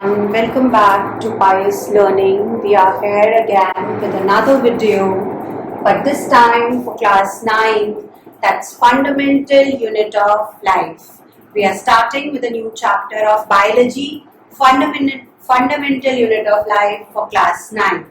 And welcome back to Pious Learning. We are here again with another video, but this time for class 9, that's Fundamental Unit of Life. We are starting with a new chapter of Biology, Fundamental Unit of Life for class 9.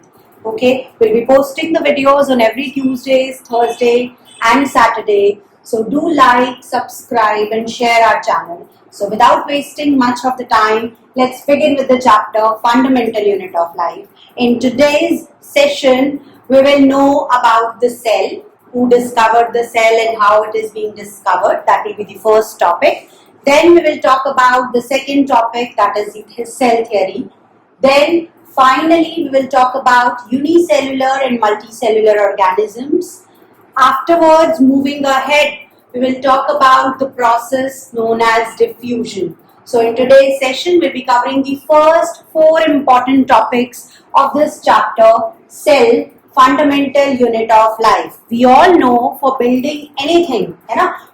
Okay, we'll be posting the videos on every Tuesdays, Thursday and Saturday. So do like, subscribe and share our channel. So without wasting much of the time, let's begin with the chapter Fundamental Unit of Life. In today's session, we will know about the cell, who discovered the cell and how it is being discovered. That will be the first topic. Then we will talk about the second topic, that is his cell theory. Then finally, we will talk about unicellular and multicellular organisms. Afterwards, moving ahead, we will talk about the process known as diffusion. So in today's session, we'll be covering the first 4 important topics of this chapter, cell, fundamental unit of life. We all know for building anything,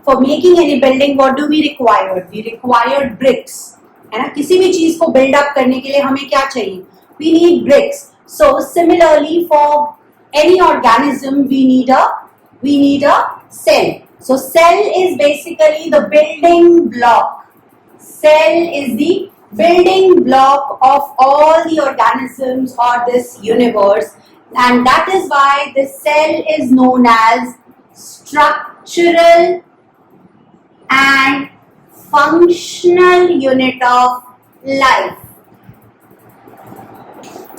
for making any building, what do we require? We require bricks. किसी भी चीज को build up करने के लिए हमें क्या चाहिए? We need bricks. So similarly, for any organism, we need a cell. So cell is basically the building block. Cell is the building block of all the organisms or this universe, and that is why the cell is known as structural and functional unit of life.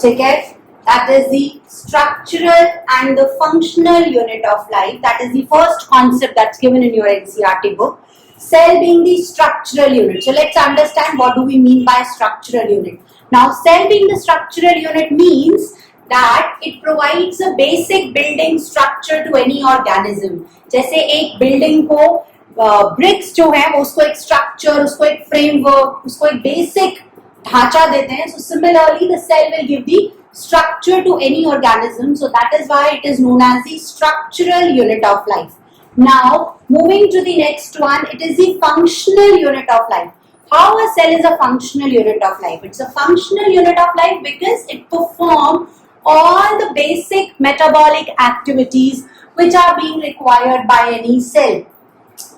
Okay? That is the structural and the functional unit of life. That is the first concept that's given in your NCERT book. Cell being the structural unit. So let's understand what do we mean by structural unit. Now cell being the structural unit means that it provides a basic building structure to any organism. जैसे एक building को bricks जो है उसको एक structure, उसको एक framework, उसको एक basic ढांचा देते हैं. So similarly, the cell will give the structure to any organism. So that is why it is known as the structural unit of life. Now, moving to the next one, it is the functional unit of life. How a cell is a functional unit of life? It's a functional unit of life because it performs all the basic metabolic activities which are being required by any cell.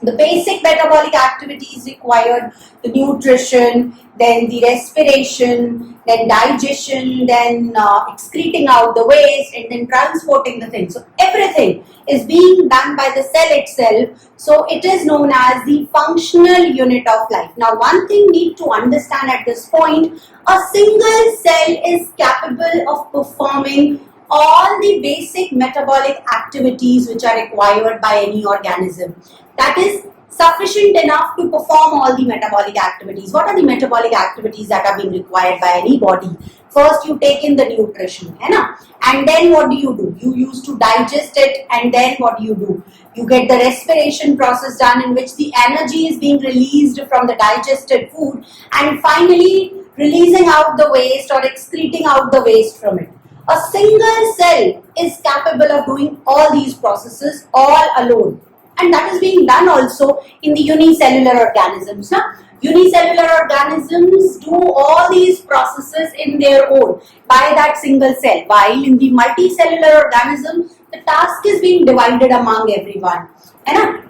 The basic metabolic activities required, the nutrition, then the respiration, then digestion, then excreting out the waste, and then transporting the thing. So everything is being done by the cell itself. So it is known as the functional unit of life. Now one thing need to understand at this point, a single cell is capable of performing all the basic metabolic activities which are required by any organism. That is sufficient enough to perform all the metabolic activities. What are the metabolic activities that are being required by any body? First, you take in the nutrition, and then what do? You use to digest it, and then what do? You get the respiration process done, in which the energy is being released from the digested food, and finally releasing out the waste or excreting out the waste from it. A single cell is capable of doing all these processes all alone. And that is being done also in the unicellular organisms. Unicellular organisms do all these processes in their own by that single cell. While in the multicellular organism, the task is being divided among everyone.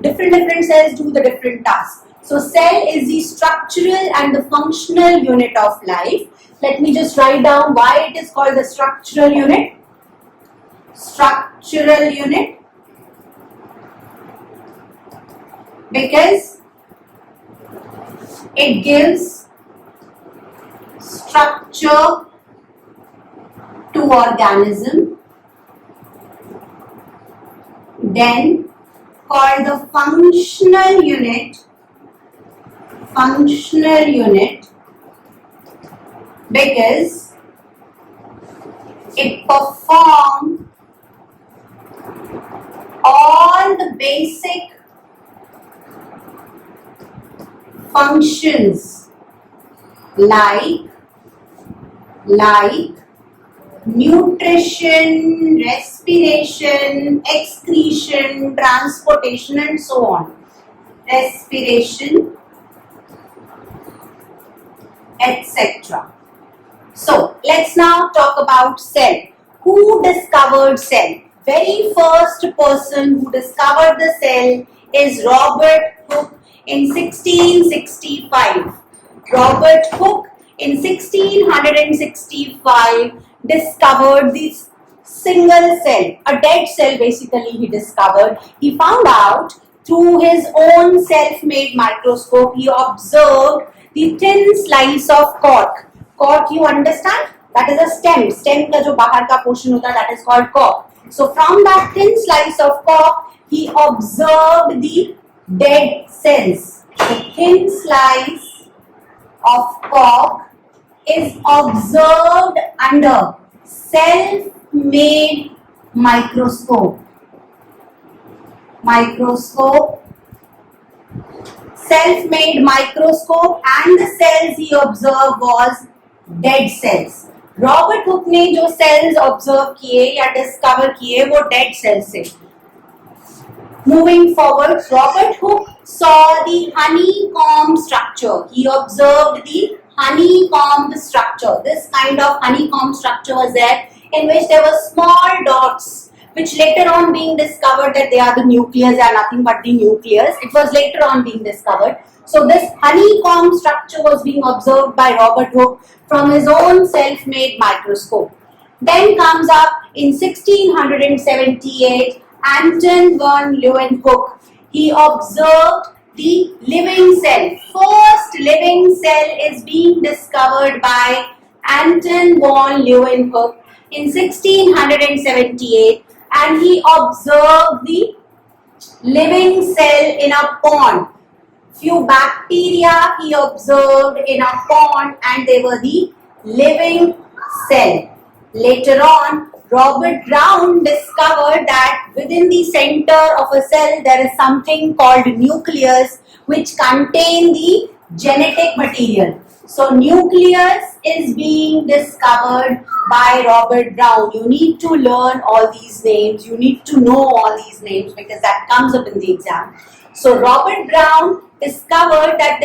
Different cells do the different tasks. So cell is the structural and the functional unit of life. Let me just write down why it is called the structural unit. Structural unit. Because it gives structure to organism. Then called the functional unit. Functional unit because it performs all the basic functions like nutrition, respiration, excretion, transportation and so on. Respiration, etc. So let's now talk about cell. Who discovered cell? Very first person who discovered the cell is Robert Hooke in 1665. Robert Hooke in 1665 discovered this single cell, a dead cell basically he discovered. He found out through his own self-made microscope. He observed the thin slice of cork. Cork, you understand? That is a stem. Stem का जो बाहर का portion होता है, that is called cork. So from that thin slice of cork, he observed the dead cells. The thin slice of cork is observed under self-made microscope. Self-made microscope, and the cells he observed was dead cells. Robert Hooke ने जो sales observe किए या discover किए वो dead cells से. Moving forward, Robert Hooke saw the honeycomb structure. He observed the honeycomb structure. This kind of honeycomb structure was there, in which there were small dots, which later on being discovered that they are the nucleus, they are nothing but the nucleus. It was later on being discovered. So this honeycomb structure was being observed by Robert Hooke from his own self-made microscope. Then comes up in 1678, Anton von Leeuwenhoek. He observed the living cell. First living cell is being discovered by Anton von Leeuwenhoek in 1678, and he observed the living cell in a pond. Few bacteria he observed in a pond, and they were the living cell. Later on, Robert Brown discovered that within the center of a cell there is something called nucleus, which contain the genetic material. So nucleus is being discovered by Robert Brown. You need to learn all these names. You need to know all these names because that comes up in the exam. So Robert Brown discovered that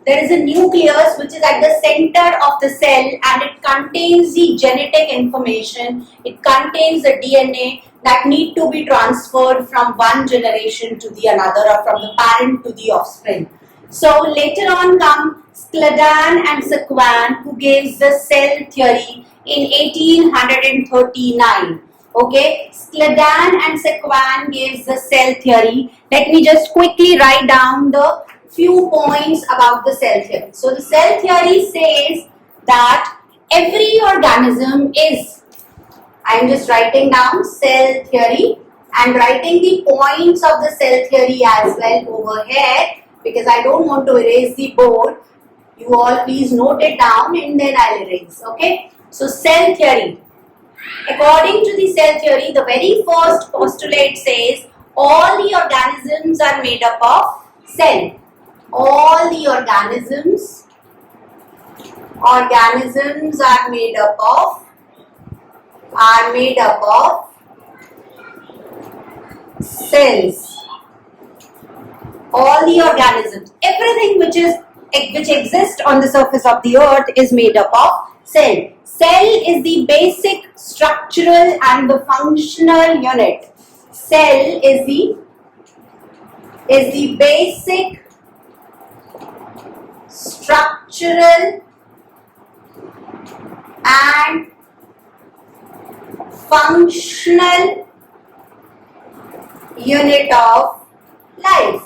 there is a nucleus which is at the center of the cell, and it contains the genetic information. It contains the DNA that need to be transferred from one generation to the another, or from the parent to the offspring. So later on come Scladan and Sequan, who gave the cell theory in 1839. Okay, Scladan and Sequan gave the cell theory. Let me just quickly write down the few points about the cell theory. So the cell theory says that every organism is, I am just writing down cell theory and writing the points of the cell theory as well over here, because I don't want to erase the board. You all please note it down and then I'll erase. Okay. So cell theory. According to the cell theory, the very first postulate says all the organisms are made up of cell. All the organisms are made up of cells. All the organisms, everything which exists on the surface of the earth is made up of cell. Cell is the basic structural and the functional unit. Cell is the basic structural and functional unit of life.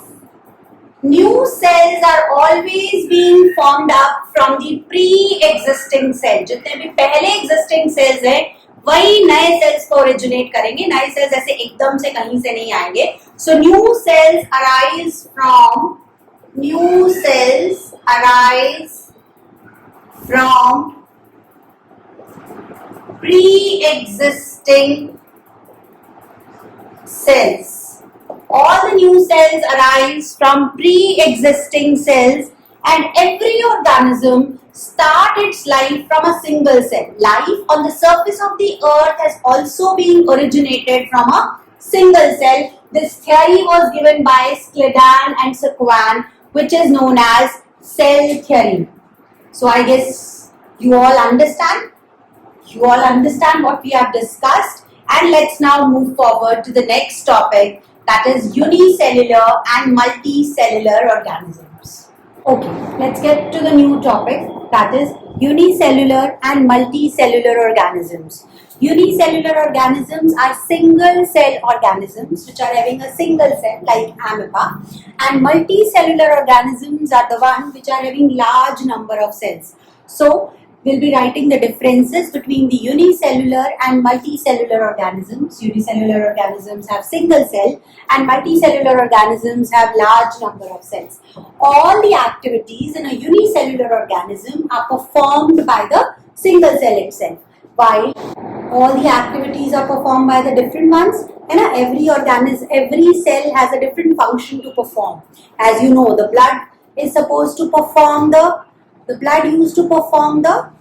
New cells are always being formed up from the pre-existing cell. जितने भी पहले existing cells हैं, वही नए cells को originate करेंगे. नए cells ऐसे एकदम से कहीं से नहीं आएंगे. So new cells arise from pre-existing cells. All the new cells arise from pre-existing cells, and every organism starts its life from a single cell. Life on the surface of the earth has also been originated from a single cell. This theory was given by Scladan and Sequan, which is known as cell theory. So I guess You all understand? You all understand what we have discussed? And let's now move forward to the next topic, that is unicellular and multicellular organisms. Okay, let's get to the new topic, that is unicellular and multicellular organisms. Unicellular organisms are single cell organisms which are having a single cell like amoeba, and multicellular organisms are the ones which are having large number of cells. So we'll be writing the differences between the unicellular and multicellular organisms. Unicellular organisms have single cell and multicellular organisms have large number of cells. All the activities in a unicellular organism are performed by the single cell itself, while all the activities are performed by the different ones. And every cell has a different function to perform. As you know, the blood is supposed to perform the blood used to perform the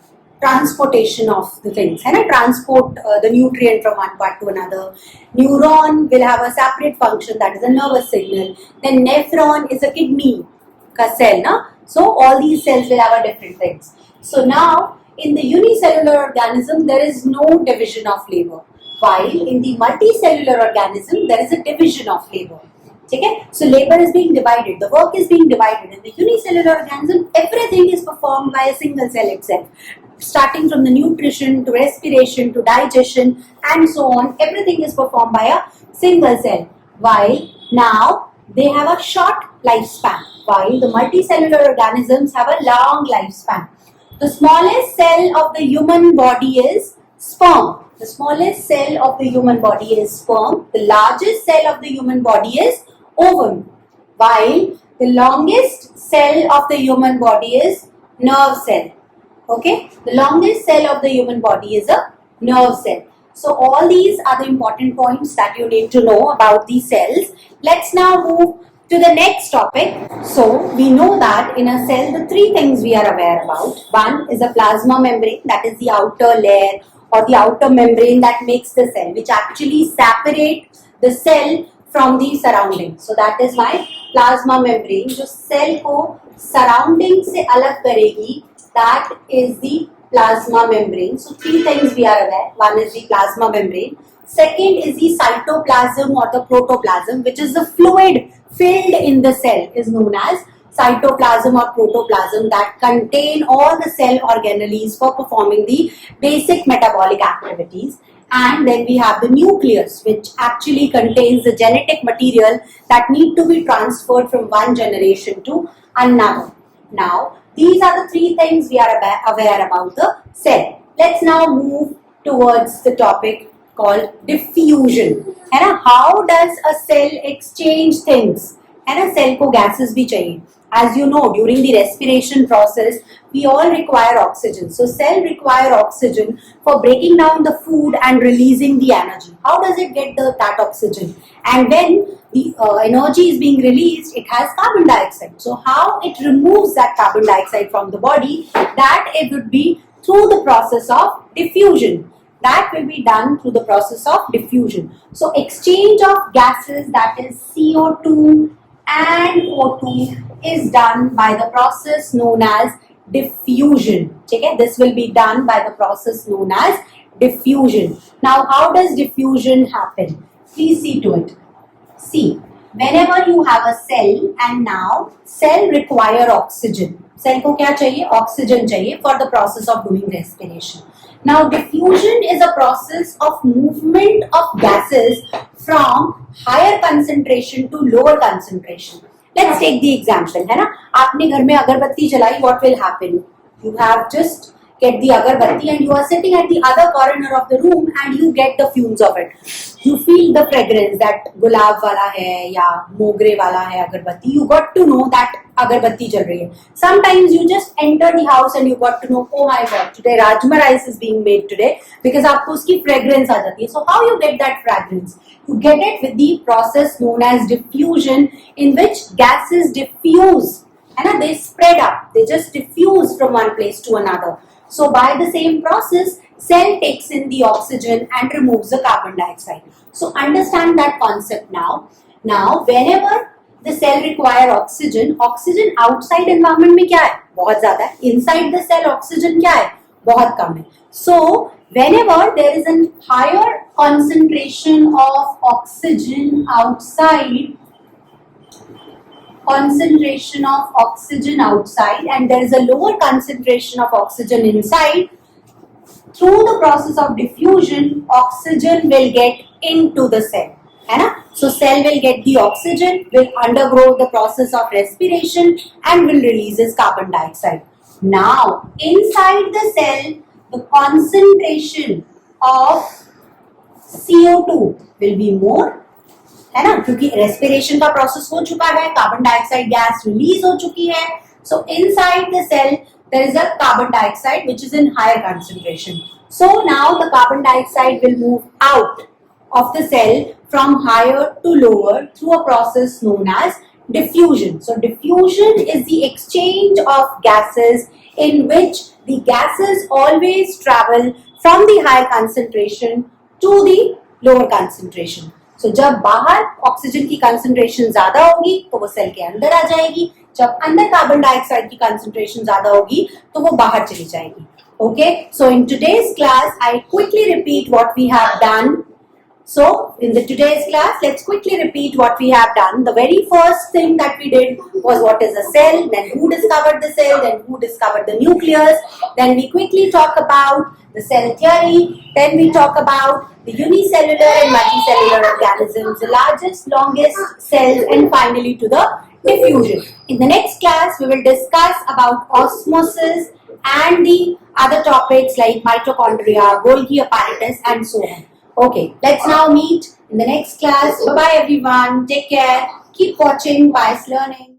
transportation of the things, and transport the nutrient from one part to another. Neuron will have a separate function, that is a nervous signal. Then nephron is a kidney ka cell, na? So all these cells will have a different things. So now in the unicellular organism there is no division of labor, while in the multicellular organism there is a division of labor. Okay? So labor is being divided, the work is being divided. In the unicellular organism, everything is performed by a single cell itself. Starting from the nutrition to respiration to digestion and so on, everything is performed by a single cell. While now they have a short lifespan, while the multicellular organisms have a long lifespan. The smallest cell of the human body is sperm. The smallest cell of the human body is sperm. The largest cell of the human body is ovum, while the longest cell of the human body is nerve cell. Okay, the longest cell of the human body is a nerve cell. So all these are the important points that you need to know about these cells. Let's now move to the next topic. So we know that in a cell the three things we are aware about. One is a plasma membrane, that is the outer layer or the outer membrane that makes the cell, which actually separate the cell from the surrounding. So that is why plasma membrane जो cell को surrounding से अलग करेगी, that is the plasma membrane. So three things we are aware. One is the plasma membrane. Second is the cytoplasm or the protoplasm, which is the fluid filled in the cell, is known as cytoplasm or protoplasm, that contain all the cell organelles for performing the basic metabolic activities. And then we have the nucleus, which actually contains the genetic material that need to be transferred from one generation to another. Now, these are the three things we are aware about the cell. Let's now move towards the topic called diffusion. How does a cell exchange things? Cell को gases भी चाहिए. As you know, during the respiration process, we all require oxygen. So cell require oxygen for breaking down the food and releasing the energy. How does it get that oxygen? And when the energy is being released, it has carbon dioxide. So how it removes that carbon dioxide from the body? That it would be through the process of diffusion. That will be done through the process of diffusion. So exchange of gases, that is CO2 and O2, is done by the process known as diffusion. Okay? This will be done by the process known as diffusion. Now, how does diffusion happen? Please see to it. See, whenever you have a cell, and now cell require oxygen. Cell को क्या चाहिए? Oxygen चाहिए for the process of doing respiration. Now, diffusion is a process of movement of gases from higher concentration to lower concentration. Let's take the example, है ना? आपने घर में अगरबत्ती जलाई, what will happen? You have just get the agarbatti and you are sitting at the other corner of the room and you get the fumes of it. You feel the fragrance that gulab wala hai ya mogre wala hai agarbatti. You got to know that agarbatti jal rahi hai. Sometimes you just enter the house and you got to know, oh my god, today rajma rice is being made today, because aapko uski fragrance aa jati hai. So how you get that fragrance? You get it with the process known as diffusion, in which gases diffuse. And they spread up, they just diffuse from one place to another. So by the same process, cell takes in the oxygen and removes the carbon dioxide. So understand that concept now. Now, whenever the cell require oxygen, oxygen outside environment में क्या है? बहुत ज़्यादा है. Inside the cell, oxygen क्या है? बहुत कम है. So whenever there is a higher concentration of oxygen outside, and there is a lower concentration of oxygen inside, through the process of diffusion oxygen will get into the cell, है ना? So cell will get the oxygen, will undergo the process of respiration and will releases carbon dioxide. Now inside the cell the concentration of CO2 will be more, है ना? क्योंकि respiration का process हो चुका है, carbon dioxide gas release हो चुकी है. So inside the cell there is a carbon dioxide which is in higher concentration. So now the carbon dioxide will move out of the cell from higher to lower through a process known as diffusion. So diffusion is the exchange of gases in which the gases always travel from the high concentration to the lower concentration. So जब बाहर oxygen की concentration ज्यादा होगी तो वो cell के अंदर आ जाएगी, जब अंदर कार्बन डाइऑक्साइड की कंसंट्रेशन ज्यादा होगी तो वो बाहर चली जाएगी. Okay, so in today's class I quickly repeat what we have done. So in the today's class let's quickly repeat what we have done. The very first thing that we did was what is a cell, then who discovered the cell, then who discovered the nucleus, then we quickly talk about the cell theory, then we talk about the unicellular and multicellular organisms, the largest, longest cells, and finally to the diffusion. In the next class we will discuss about osmosis and the other topics like mitochondria, Golgi apparatus and so on. Okay, let's now meet in the next class. Bye bye everyone. Take care. Keep watching Bias Learning.